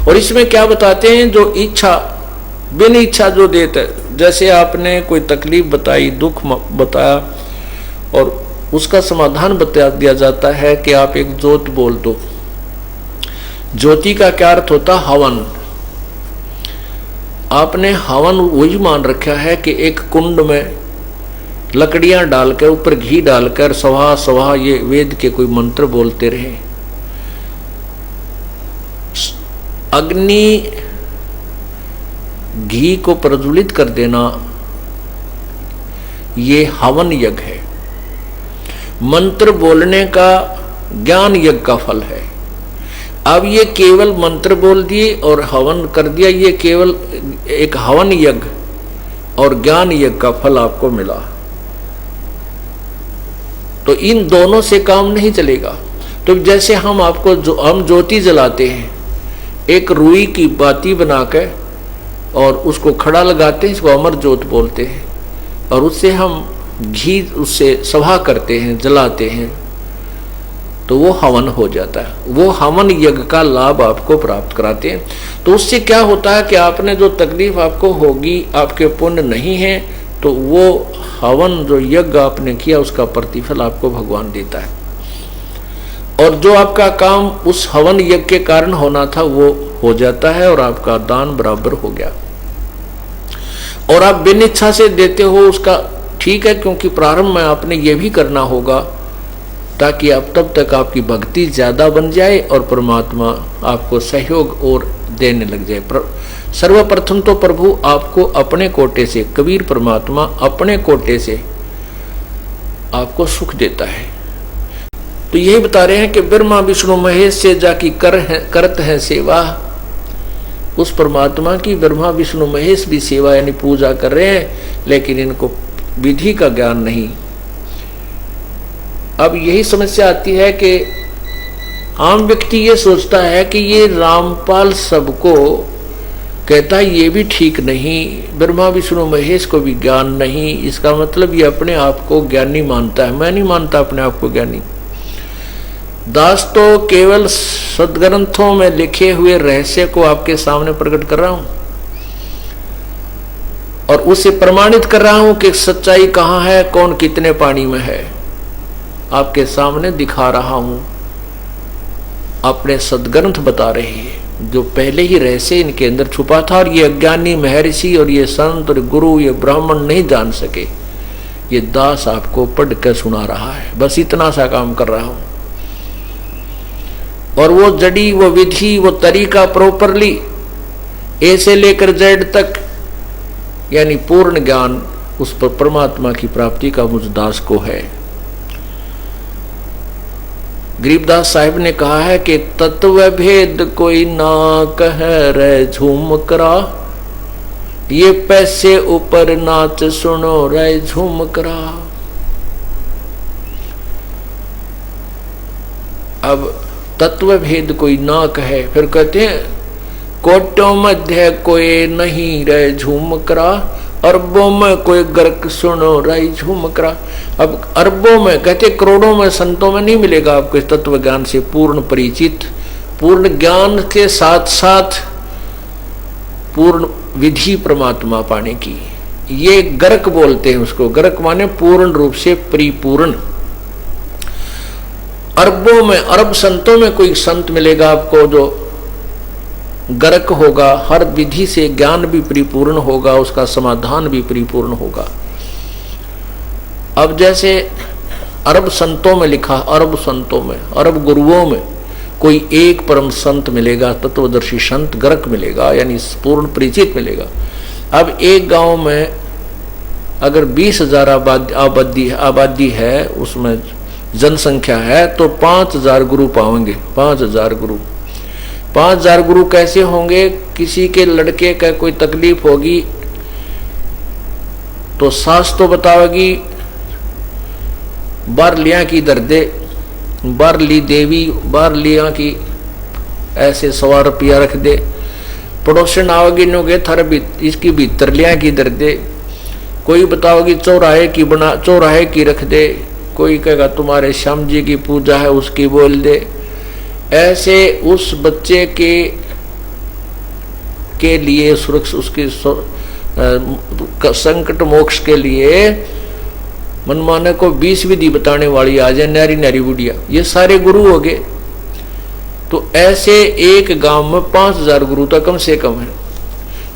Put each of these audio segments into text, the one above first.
और इसमें क्या बताते हैं, जो इच्छा बिन इच्छा जो देता है, जैसे आपने कोई तकलीफ बताई, दुख बताया और उसका समाधान बता दिया जाता है कि आप एक जोत बोल दो। ज्योति का क्या अर्थ होता? हवन। आपने हवन वही मान रखा है कि एक कुंड में लकड़ियां डालकर ऊपर घी डालकर स्वाहा स्वाहा ये वेद के कोई मंत्र बोलते रहे। अग्नि घी को प्रज्वलित कर देना ये हवन यज्ञ है। मंत्र बोलने का ज्ञान यज्ञ का फल है। अब ये केवल मंत्र बोल दिए और हवन कर दिया, ये केवल एक हवन यज्ञ और ज्ञान यज्ञ का फल आपको मिला। तो इन दोनों से काम नहीं चलेगा। तो जैसे हम आपको हम ज्योति जलाते हैं, एक रुई की बाती बनाकर और उसको खड़ा लगाते हैं, इसको अमर ज्योत बोलते हैं, और उससे हम घी उससे सभा करते हैं, जलाते हैं, तो वो हवन हो जाता है। वो हवन यज्ञ का लाभ आपको प्राप्त कराते हैं। तो उससे क्या होता है कि आपने जो तकलीफ आपको होगी, आपके पुण्य नहीं है, तो वो हवन जो यज्ञ आपने किया उसका प्रतिफल आपको भगवान देता है। और जो आपका काम उस हवन यज्ञ के कारण होना था वो हो जाता है और आपका दान बराबर हो गया। और आप बिन इच्छा से देते हो उसका ठीक है, क्योंकि प्रारंभ में आपने ये भी करना होगा ताकि आप तब तक आपकी भक्ति ज्यादा बन जाए और परमात्मा आपको सहयोग और देने लग जाए। सर्वप्रथम तो प्रभु आपको अपने कोटे से, कबीर परमात्मा अपने कोटे से आपको सुख देता है। तो यही बता रहे हैं कि ब्रह्मा विष्णु महेश से जाकी करत है सेवा। उस परमात्मा की ब्रह्मा विष्णु महेश भी सेवा यानी पूजा कर रहे हैं, लेकिन इनको विधि का ज्ञान नहीं। अब यही समस्या आती है कि आम व्यक्ति ये सोचता है कि ये रामपाल सबको कहता है, ये भी ठीक नहीं, ब्रह्मा विष्णु महेश को भी ज्ञान नहीं, इसका मतलब ये अपने आप को ज्ञानी मानता है। मैं नहीं मानता अपने आप को ज्ञानी। दास तो केवल सदग्रंथों में लिखे हुए रहस्य को आपके सामने प्रकट कर रहा हूं और उसे प्रमाणित कर रहा हूं कि सच्चाई कहां है, कौन कितने पानी में है, आपके सामने दिखा रहा हूं। अपने सदग्रंथ बता रहे हैं जो पहले ही रहस्य इनके अंदर छुपा था, और ये अज्ञानी महर्षि और ये संत और गुरु, ये ब्राह्मण नहीं जान सके। ये दास आपको पढ़ कर सुना रहा है, बस इतना सा काम कर रहा हूं। और वो जड़ी, वो विधि, वो तरीका प्रॉपरली ए से लेकर जेड तक यानी पूर्ण ज्ञान उस पर परमात्मा की प्राप्ति का मुझ दास को है। गरीबदास साहिब ने कहा है कि तत्व भेद कोई ना कह रे झूम करा, ये पैसे ऊपर नाच सुनो रे झूम करा। अब तत्व भेद कोई ना कहे, फिर कहते हैं कोटों मध्य कोई नहीं रे झूम करा, अरबों में कोई गर्क सुनो रे झूम करा। अब अरबों में कहते करोड़ों में संतों में नहीं मिलेगा आपको इस तत्व ज्ञान से पूर्ण परिचित, पूर्ण ज्ञान के साथ साथ पूर्ण विधि परमात्मा पाने की। ये गर्क बोलते हैं उसको, गर्क माने पूर्ण रूप से परिपूर्ण। अरबों में, अरब संतों में कोई संत मिलेगा आपको जो गर्क होगा, हर विधि से ज्ञान भी परिपूर्ण होगा, उसका समाधान भी परिपूर्ण होगा। अब जैसे अरब संतों में लिखा, अरब संतों में, अरब गुरुओं में कोई एक परम संत मिलेगा, तत्वदर्शी संत गर्क मिलेगा, यानी पूर्ण परिचित मिलेगा। अब एक गांव में अगर 20,000 आबादी है, उसमें जनसंख्या है, तो 5,000 गुरु पाएंगे। 5,000 गुरु, 5,000 गुरु कैसे होंगे? किसी के लड़के का कोई तकलीफ होगी तो सास तो बतावेगी बारलियां की दर्दे, बारली देवी बारलियां की ऐसे 100 रुपया रख दे। पड़ोसन आओगी नोगे थर भी इसकी भीतर लिया की दर्दे। कोई बताओगी चौराहे की रख दे। कोई कहेगा तुम्हारे श्याम जी की पूजा है उसकी बोल दे। ऐसे उस बच्चे के के लिए सुरक्षा, उसकी संकट मोक्ष के लिए मनमाने को 20 विधि बताने वाली आ जाए, नारी नारी बुढ़िया, ये सारे गुरु हो गए। तो ऐसे एक गांव में 5000 गुरु तो कम से कम है।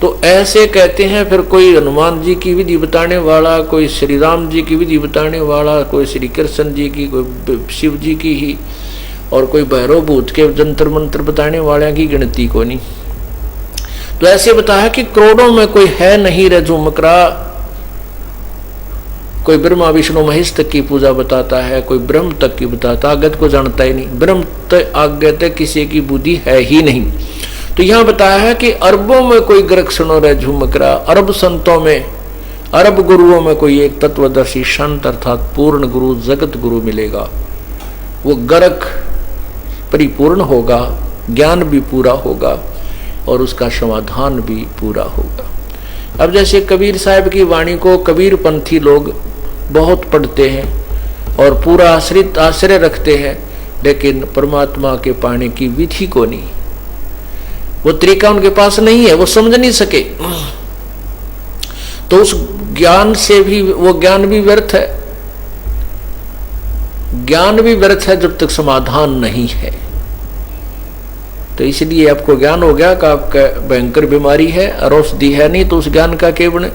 तो ऐसे कहते हैं, फिर कोई हनुमान जी की विधि बताने वाला, कोई श्री राम जी की विधि बताने वाला, कोई श्री कृष्ण जी की, कोई शिव जी की ही, और कोई भैरव भूत के जंतर मंत्र बताने वाले की गिनती को नहीं। तो ऐसे बताया कि करोड़ों में कोई है नहीं रे झुमकरा, कोई ब्रह्मा विष्णु महेश तक की पूजा बताता है, कोई ब्रह्म तक की बताता, आगे को जानता ही नहीं, ब्रह्म तक आगे तक किसी की बुद्धि है ही नहीं। तो यहां बताया है कि अरबों में कोई ग्रक सुनो रे झुमकरा, अरब संतों में, अरब गुरुओं में कोई एक तत्वदर्शी संत अर्थात पूर्ण गुरु, जगत गुरु मिलेगा। वो ग्रक परिपूर्ण होगा, ज्ञान भी पूरा होगा और उसका समाधान भी पूरा होगा। अब जैसे कबीर साहब की वाणी को कबीर पंथी लोग बहुत पढ़ते हैं और पूरा आश्रय रखते हैं, लेकिन परमात्मा के पाने की विधि को नहीं, वो तरीका उनके पास नहीं है, वो समझ नहीं सके। तो उस ज्ञान से भी, वो ज्ञान भी व्यर्थ है, ज्ञान भी व्यर्थ है जब तक समाधान नहीं है। तो इसलिए आपको ज्ञान हो गया कि आपका भयंकर बीमारी है और औषधि है नहीं, तो उस ज्ञान का क्या बने?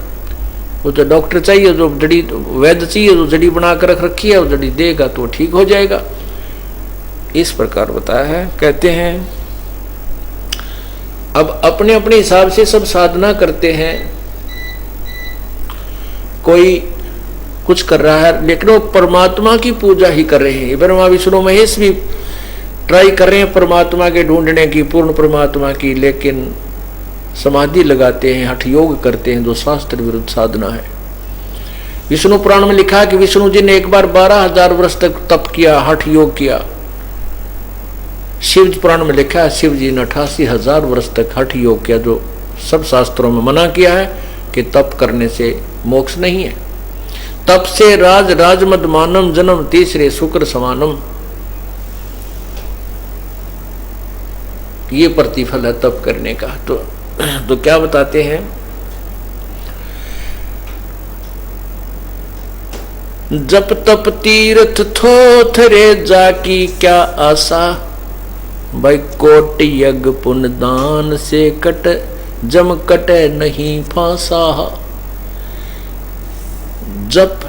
वो तो डॉक्टर चाहिए, जो जड़ी, वैद्य चाहिए, जो जड़ी बना कर रख रखी है, वो जड़ी देगा तो ठीक हो जाएगा। इस प्रकार बताया है। कहते हैं अब अपने अपने हिसाब से सब साधना करते हैं, कोई कुछ कर रहा है, लेकिन वो परमात्मा की पूजा ही कर रहे हैं। ब्रह्मा विष्णु महेश भी ट्राई कर रहे हैं परमात्मा के ढूंढने की, पूर्ण परमात्मा की, लेकिन समाधि लगाते हैं, हठ योग करते हैं, जो शास्त्र विरुद्ध साधना है। विष्णु पुराण में लिखा है कि विष्णु जी ने एक बार 12,000 वर्ष तक तप किया, हठ योग किया। शिव पुराण में लिखा है शिव जी ने 88,000 वर्ष तक हठ योग किया, जो सब शास्त्रों में मना किया है कि तप करने से मोक्ष नहीं है। तप से राज राजमद मानम, जन्म तीसरे शुक्र समानम, ये प्रतिफल है तप करने का। तो क्या बताते हैं, जप तप तीर्थ थोथरे जाकी क्या आशा, भाई कोट यज्ञ पुण्य दान से कट, जम कटे नहीं फांसा। जप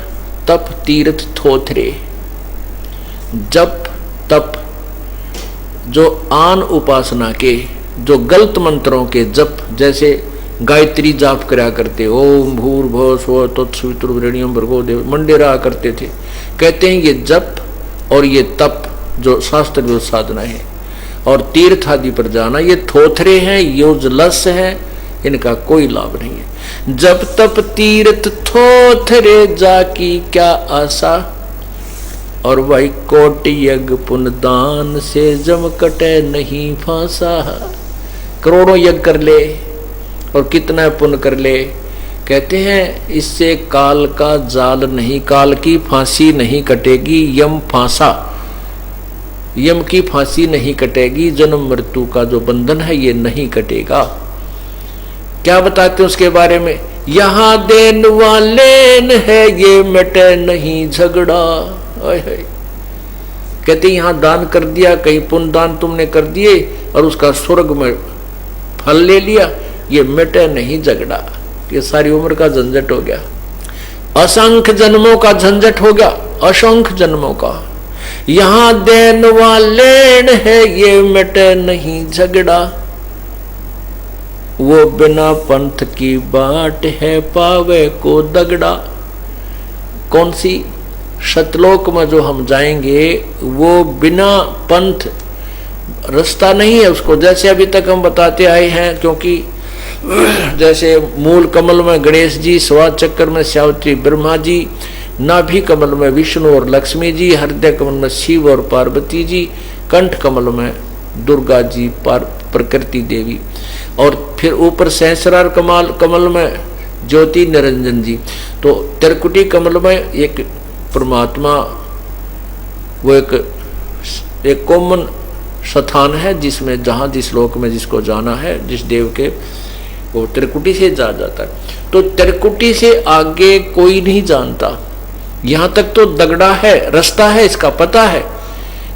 तप तीर्थ थोथरे, जप तप जो आन उपासना के, जो गलत मंत्रों के जप, जैसे गायत्री जाप करा करते, ओम भूर्भुवः स्वः तत्सवितुर्वरेण्यं भर्गो देवो, मंडेरा करते थे। कहते हैं ये जप और ये तप जो शास्त्र विरुद्ध साधना है, और तीर्थ आदि पर जाना, ये थोथरे हैं, यूजलेस है, इनका कोई लाभ नहीं है। जब तप तीर्थ थोथरे जाकी क्या आशा, और भाई कोट यज्ञ पुण्य दान से जम कटे नहीं फांसा। करोड़ों यज्ञ कर ले और कितना पुण्य कर ले, कहते हैं इससे काल का जाल नहीं, काल की फांसी नहीं कटेगी, यम फांसा, यम की फांसी नहीं कटेगी, जन्म मृत्यु का जो बंधन है ये नहीं कटेगा। क्या बताते हैं उसके बारे में, यहां देन वाले है ये मिटे नहीं झगड़ा। कहते यहां दान कर दिया, कहीं पुण्य दान तुमने कर दिए और उसका स्वर्ग में फल ले लिया, ये मिटे नहीं झगड़ा, ये सारी उम्र का झंझट हो गया, असंख्य जन्मों का झंझट हो गया, असंख्य जन्मों का। यहां देन वाले है ये मिटे नहीं झगड़ा, वो बिना पंथ की बाट है पावे को दगड़ा। कौन सी? सतलोक में जो हम जाएंगे वो बिना पंथ रास्ता नहीं है उसको, जैसे अभी तक हम बताते आए हैं। क्योंकि जैसे मूल कमल में गणेश जी, स्वाद चक्र में सावित्री ब्रह्मा जी, नाभि कमल में विष्णु और लक्ष्मी जी, हृदय कमल में शिव और पार्वती जी, कंठ कमल में दुर्गा जी प्रकृति देवी, और फिर ऊपर सहस्रार कमल में ज्योति निरंजन जी। तो त्रिकुटी कमल में एक परमात्मा, वो एक कॉमन स्थान है जिसमें जहाँ जिस लोक में जिसको जाना है, जिस देव के वो त्रिकुटी से जा जाता है। तो त्रिकुटी से आगे कोई नहीं जानता, यहां तक तो दगड़ा है, रास्ता है, इसका पता है।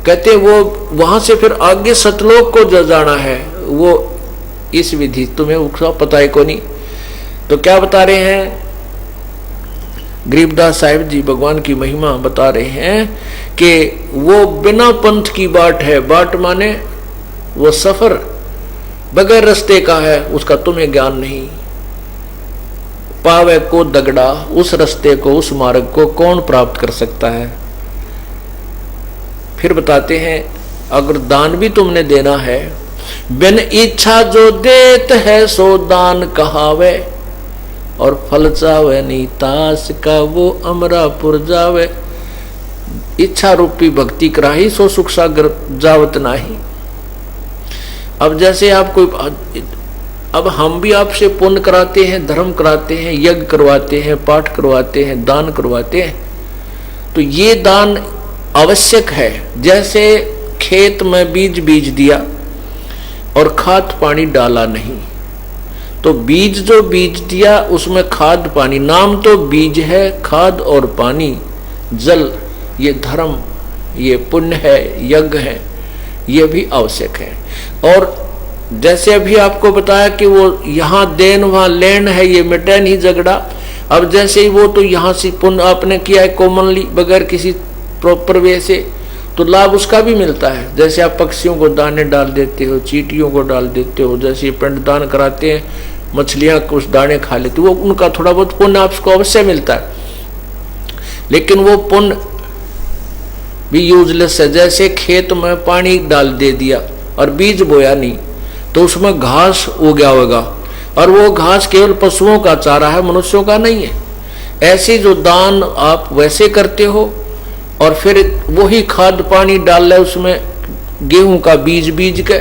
कहते वो वहां से फिर आगे सतलोक को जाना है, वो इस विधि तुम्हें उसका पता है को नहीं। तो क्या बता रहे हैं गरीबदास साहिब जी, भगवान की महिमा बता रहे हैं कि वो बिना पंथ की बाट है। बाट माने वो सफर बगैर रास्ते का है, उसका तुम्हें ज्ञान नहीं। पावे को दगड़ा, उस रास्ते को, उस मार्ग को कौन प्राप्त कर सकता है। फिर बताते हैं अगर दान भी तुमने देना है, बिन इच्छा जो देत है सो दान कहावे, और फल चावे नहीं तास का वो अमरापुर जावे। इच्छा रूपी भक्ति कराही सो सुख सागर जावत नाही। अब जैसे आप कोई, अब हम भी आपसे पुण्य कराते हैं, धर्म कराते हैं, यज्ञ करवाते हैं, पाठ करवाते हैं, दान करवाते हैं, तो ये दान आवश्यक है। जैसे खेत में बीज बीज दिया और खाद पानी डाला नहीं, तो बीज जो बीज दिया उसमें खाद पानी, नाम तो बीज है, खाद और पानी, जल, ये धर्म, ये पुण्य है, यज्ञ है, ये भी आवश्यक है। और जैसे अभी आपको बताया कि वो यहाँ देन वहां लेन है, ये मिटे नहीं झगड़ा। अब जैसे ही वो तो यहाँ से पुण्य आपने किया है कॉमनली बगैर किसी प्रॉपर वे से, तो लाभ उसका भी मिलता है। जैसे आप पक्षियों को दाने डाल देते हो, चींटियों को डाल देते हो, जैसे पिंडदान कराते हैं, मछलियां कुछ दाने खा लेती, वो उनका थोड़ा बहुत पुण्य आपको अवश्य मिलता है। लेकिन वो पुण्य भी यूजलेस है। जैसे खेत में पानी डाल दे दिया और बीज बोया नहीं, तो उसमें घास उगा होगा, और वो घास केवल पशुओं का चारा है, मनुष्यों का नहीं है। ऐसे जो दान आप वैसे करते हो और फिर वही खाद पानी डाल रहे उसमें गेहूं का बीज बीज के,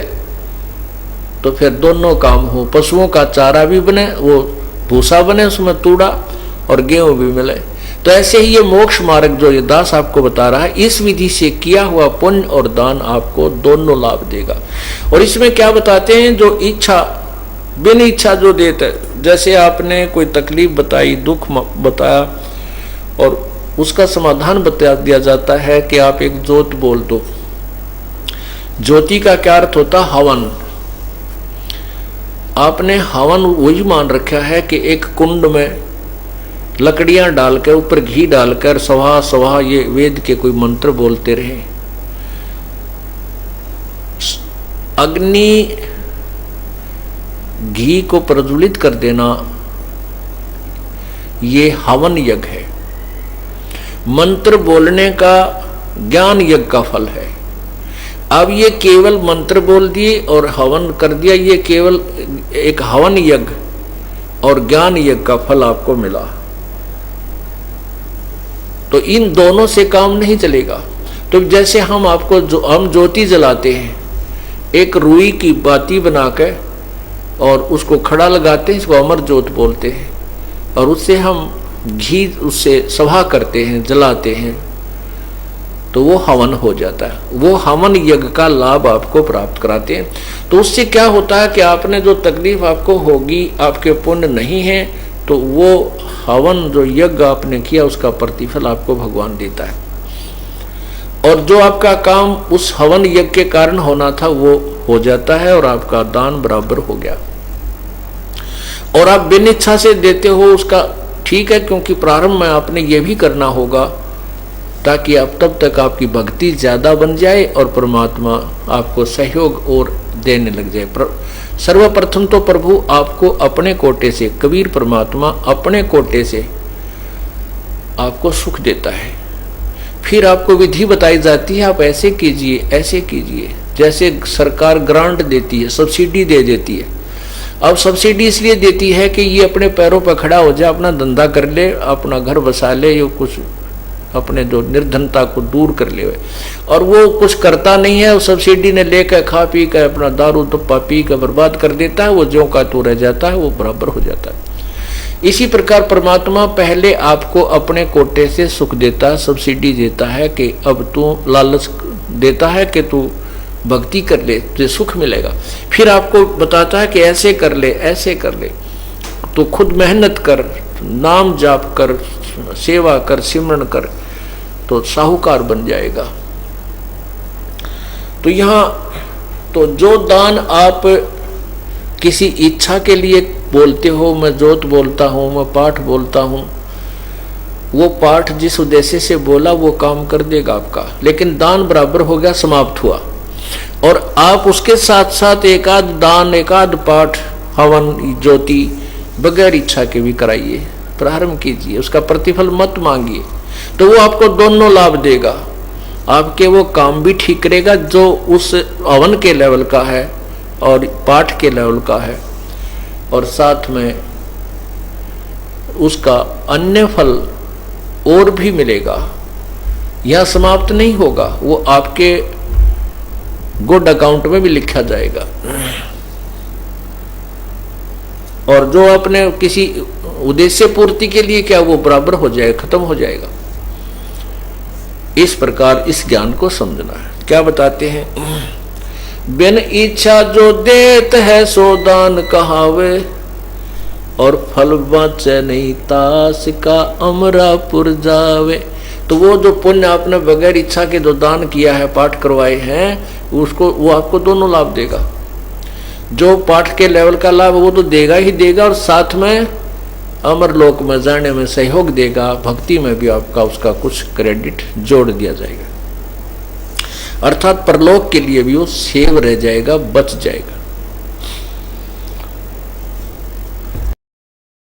तो फिर दोनों काम हो, पशुओं का चारा भी बने, वो भूसा बने उसमें तूड़ा, और गेहूं भी मिले। तो ऐसे ही ये मोक्ष मार्ग जो ये दास आपको बता रहा है, इस विधि से किया हुआ पुण्य और दान आपको दोनों लाभ देगा। और इसमें क्या बताते हैं, जो इच्छा बिन इच्छा जो देता है, जैसे आपने कोई तकलीफ बताई, दुख बताया, और उसका समाधान बता दिया जाता है कि आप एक ज्योत बोल दो। ज्योति का क्या अर्थ होता? हवन। आपने हवन वही मान रखा है कि एक कुंड में लकड़ियां डालकर ऊपर घी डालकर स्वाहा स्वाहा ये वेद के कोई मंत्र बोलते रहे। अग्नि घी को प्रज्वलित कर देना, ये हवन यज्ञ है। मंत्र बोलने का ज्ञान यज्ञ का फल है। अब ये केवल मंत्र बोल दिए और हवन कर दिया, ये केवल एक हवन यज्ञ और ज्ञान यज्ञ का फल आपको मिला। तो इन दोनों से काम नहीं चलेगा। तो जैसे हम आपको हम ज्योति जलाते हैं, एक रुई की बाती बनाकर और उसको खड़ा लगाते हैं, इसको अमर ज्योत बोलते हैं, और उससे हम घी उससे सभा करते हैं, जलाते हैं, तो वो हवन हो जाता है। वो हवन यज्ञ का लाभ आपको प्राप्त कराते हैं। तो उससे क्या होता है कि आपने जो तकलीफ आपको होगी, आपके पुण्य नहीं है, तो वो हवन जो यज्ञ आपने किया उसका प्रतिफल आपको भगवान देता है। और जो आपका काम उस हवन यज्ञ के कारण होना था वो हो जाता है, और आपका दान बराबर हो गया। और आप बिन इच्छा से देते हो उसका ठीक है, क्योंकि प्रारंभ में आपने ये भी करना होगा ताकि आप तब तक आपकी भक्ति ज्यादा बन जाए और परमात्मा आपको सहयोग और देने लग जाए। सर्वप्रथम तो प्रभु आपको अपने कोटे से, कबीर परमात्मा अपने कोटे से आपको सुख देता है। फिर आपको विधि बताई जाती है, आप ऐसे कीजिए, ऐसे कीजिए। जैसे सरकार ग्रांट देती है, सब्सिडी दे देती है। अब सब्सिडी इसलिए देती है कि ये अपने पैरों पर खड़ा हो जाए, अपना धंधा कर ले, अपना घर बसा ले, ये कुछ अपने जो निर्धनता को दूर कर ले। और वो कुछ करता नहीं है, उस सब्सिडी ने लेकर खा पी कर अपना दारू तुप्पा पी कर बर्बाद कर देता है, वो ज्यों का त्यों रह जाता है, वो बराबर हो जाता है। इसी प्रकार परमात्मा पहले आपको अपने कोटे से सुख देता है, सब्सिडी देता है कि अब तू लालच देता है कि तू भक्ति कर ले, तुझे सुख मिलेगा। फिर आपको बताता है कि ऐसे कर ले, ऐसे कर ले। तो खुद मेहनत कर, नाम जाप कर, सेवा कर, सिमरन कर, तो साहूकार बन जाएगा। तो यहाँ तो जो दान आप किसी इच्छा के लिए बोलते हो, मैं जोत बोलता हूँ, मैं पाठ बोलता हूँ, वो पाठ जिस उद्देश्य से बोला वो काम कर देगा आपका, लेकिन दान बराबर हो गया, समाप्त हुआ। और आप उसके साथ साथ एक आध दान, एक आध पाठ, हवन, ज्योति बगैर इच्छा के भी कराइए, प्रारंभ कीजिए, उसका प्रतिफल मत मांगिए, तो वो आपको दोनों लाभ देगा। आपके वो काम भी ठीक करेगा जो उस हवन के लेवल का है और पाठ के लेवल का है, और साथ में उसका अन्य फल और भी मिलेगा। यह समाप्त नहीं होगा, वो आपके गुड अकाउंट में भी लिखा जाएगा। और जो आपने किसी उद्देश्य पूर्ति के लिए क्या, वो बराबर हो जाएगा, खत्म हो जाएगा। इस प्रकार इस ज्ञान को समझना है। क्या बताते हैं? बिन इच्छा जो देत है सो दान कहावे, और फल बचे नहीं तास का अमरापुर जावे। तो वो जो पुण्य आपने बगैर इच्छा के जो दान किया है, पाठ करवाए हैं, उसको वो आपको दोनों लाभ देगा। जो पाठ के लेवल का लाभ वो तो देगा ही देगा, और साथ में अमर लोक में जाने में सहयोग देगा, भक्ति में भी आपका उसका कुछ क्रेडिट जोड़ दिया जाएगा, अर्थात परलोक के लिए भी वो सेव रह जाएगा, बच जाएगा।